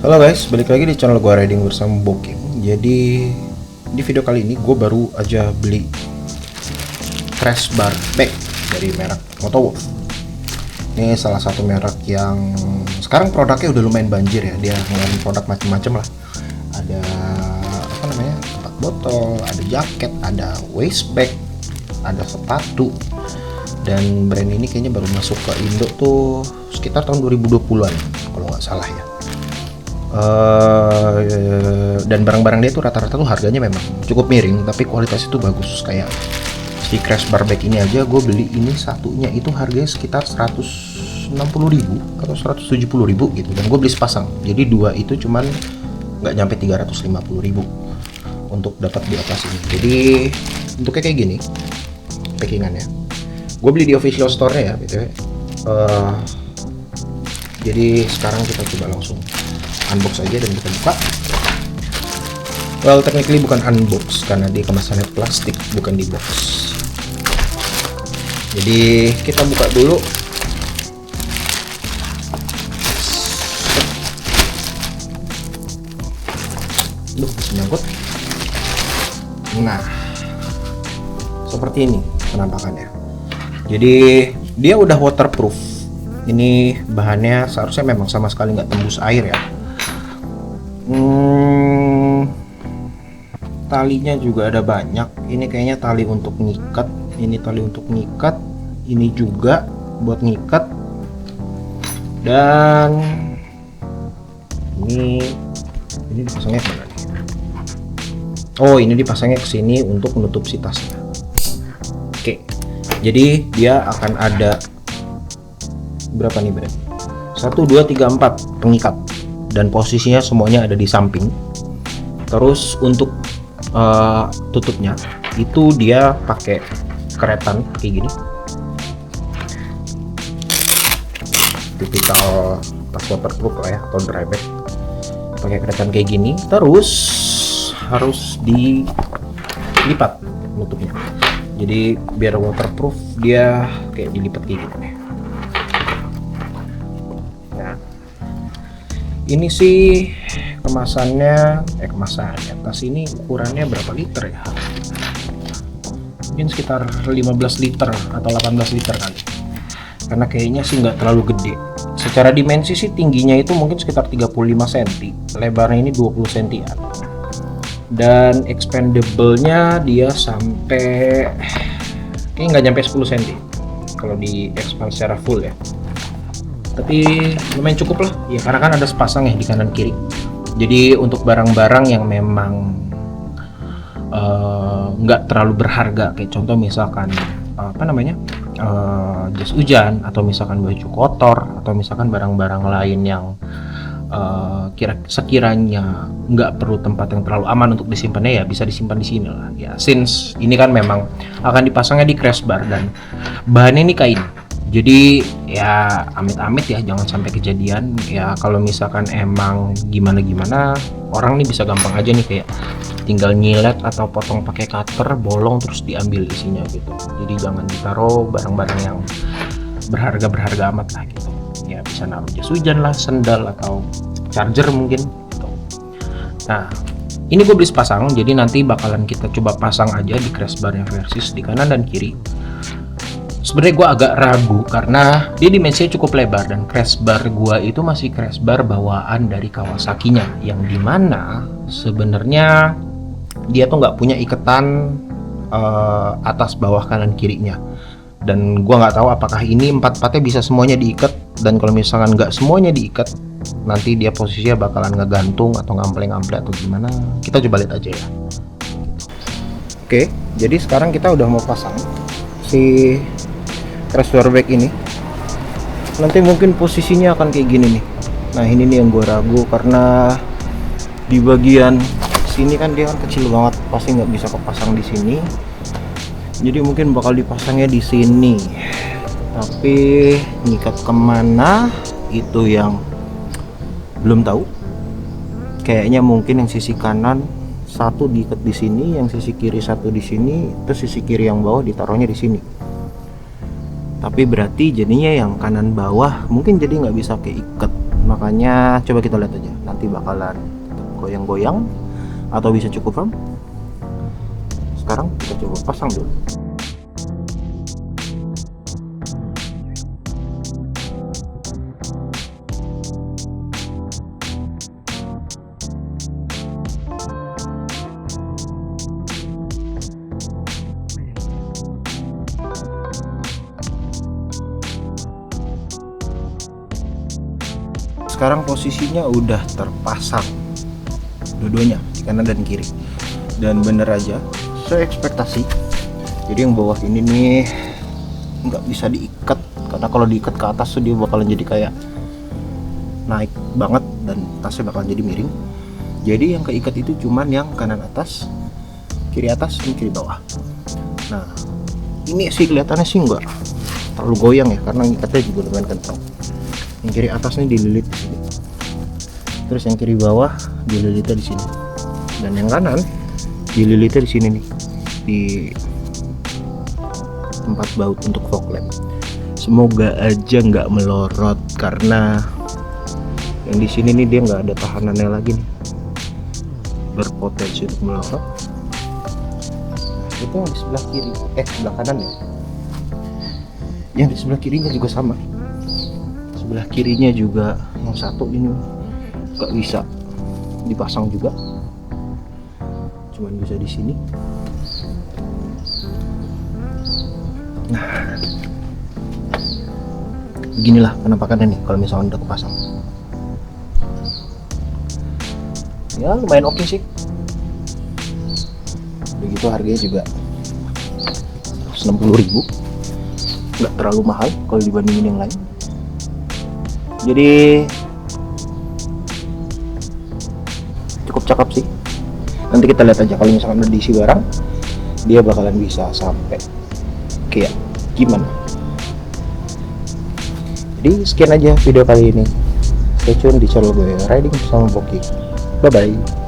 Halo guys, balik lagi di channel gua Riding bersama Bokim. Jadi di video kali ini gue baru aja beli crash bar bag dari merek Motowolf. Ini salah satu merek yang sekarang produknya udah lumayan banjir ya. Dia ngeluarin produk macam-macam lah. Ada apa namanya, tempat botol, ada jaket, ada waist bag, ada sepatu. Dan brand ini kayaknya baru masuk ke Indo tuh sekitar tahun 2020-an kalau nggak salah ya. Dan barang-barang dia tuh rata-rata tuh harganya memang cukup miring, tapi kualitasnya tuh bagus. Kayak si crash bar bag ini aja gue beli ini satunya itu harganya sekitar 160.000 atau 170.000 gitu, dan gue beli sepasang. Jadi dua itu cuman nggak nyampe 350.000 untuk dapat di atas ini. Jadi bentuknya kayak gini packingannya. Gue beli di official store-nya ya gitu ya. Jadi sekarang kita coba langsung unbox aja dan kita buka. Well, technically bukan unbox karena dia kemasannya plastik, bukan di box. Jadi kita buka dulu. Duh, masih nyangkut. Nah, seperti ini penampakannya. Jadi dia udah waterproof. Ini bahannya seharusnya memang sama sekali nggak tembus air ya. Talinya juga ada banyak. Ini kayaknya tali untuk ngikat. Ini tali untuk ngikat. Ini juga buat ngikat. Dan ini dipasangnya kemana nih? Oh, ini dipasangnya ke sini untuk menutup si tasnya. Oke. Jadi dia akan ada berapa nih berarti? 1, 2, 3, 4 pengikat. Dan posisinya semuanya ada di samping. Terus untuk tutupnya itu dia pakai keretan kayak gini, tipikal tas waterproof lah ya, atau dry bag. Pakai keretan kayak gini, terus harus dilipat nutupnya. Jadi biar waterproof dia kayak dilipat kayak gini. Nah, ini sih kemasannya, tas ini ukurannya berapa liter ya? Mungkin sekitar 15 liter atau 18 liter kali, karena kayaknya sih nggak terlalu gede. Secara dimensi sih tingginya itu mungkin sekitar 35 cm, lebarnya ini 20 cm, dan expandable-nya dia sampai kayaknya nggak nyampe 10 cm kalau di expand secara full ya. Tapi lumayan cukup lah ya, karena kan ada sepasang ya di kanan kiri. Jadi untuk barang-barang yang memang nggak terlalu berharga, kayak contoh misalkan jas hujan, atau misalkan baju kotor, atau misalkan barang-barang lain yang sekiranya nggak perlu tempat yang terlalu aman untuk disimpannya, ya bisa disimpan di sini lah ya. Since ini kan memang akan dipasangnya di crash bar dan bahannya ini kain. Jadi ya amit-amit ya jangan sampai kejadian ya. Kalau misalkan emang gimana orang nih bisa gampang aja nih kayak tinggal nyilet atau potong pakai cutter, bolong terus diambil isinya gitu. Jadi jangan ditaruh barang-barang yang berharga amat lah gitu ya. Bisa naruh jas hujan lah, sendal, atau charger mungkin gitu. Nah, ini gue beli sepasang, jadi nanti bakalan kita coba pasang aja di crash barnya versus di kanan dan kiri. Sebenarnya gue agak ragu karena dia dimensinya cukup lebar, dan crash bar gue itu masih crash bar bawaan dari Kawasaki-nya, yang dimana sebenarnya dia tuh nggak punya iketan atas bawah kanan kirinya. Dan gue nggak tahu apakah ini empat-empatnya bisa semuanya diikat, dan kalau misalkan nggak semuanya diikat, nanti dia posisinya bakalan ngegantung atau ngample-ngample atau gimana. Kita coba lihat aja ya. Oke, jadi sekarang kita udah mau pasang si crash bar bag ini. Nanti mungkin posisinya akan kayak gini nih. Nah, ini nih yang gue ragu, karena di bagian sini kan dia kan kecil banget, pasti nggak bisa kepasang di sini. Jadi mungkin bakal dipasangnya di sini, tapi nyikat kemana itu yang belum tahu. Kayaknya mungkin yang sisi kanan satu diikat di sini, yang sisi kiri satu di sini, terus sisi kiri yang bawah ditaruhnya di sini. Tapi berarti jadinya yang kanan bawah mungkin jadi nggak bisa keikat. Makanya coba kita lihat aja nanti bakalan goyang-goyang atau bisa cukup firm. Sekarang kita coba pasang dulu. Sekarang posisinya udah terpasang dua-duanya, di kanan dan kiri, dan bener aja saya ekspektasi. Jadi yang bawah ini nih nggak bisa diikat, karena kalau diikat ke atas tuh dia bakalan jadi kayak naik banget dan tasnya bakalan jadi miring. Jadi yang keikat itu cuman yang kanan atas, kiri atas, dan kiri bawah. Nah ini sih kelihatannya sih nggak terlalu goyang ya, karena ngikatnya juga lumayan kencang. Yang kiri atasnya dililit di sini, terus yang kiri bawah dililitnya di sini, dan yang kanan dililitnya di sini nih, di tempat baut untuk fog lamp. Semoga aja nggak melorot, karena yang di sini nih dia nggak ada tahanannya lagi nih, berpotensi untuk melorot. Itu yang di sebelah kiri, sebelah kanan ya. Yang di sebelah kirinya juga sama. Sebelah kirinya juga yang satu ini nggak bisa dipasang juga, cuman bisa di sini. Nah beginilah penampakannya nih kalau misalnya udah kepasang. Ya lumayan oke sih. Begitu harganya juga 160.000, nggak terlalu mahal kalau dibandingin yang lain. Jadi cukup cakep sih. Nanti kita lihat aja kalau misalkan udah diisi barang, dia bakalan bisa sampai kayak gimana. Jadi sekian aja video kali ini. Stay tune di channel gue Riding bersama Boki. Bye bye.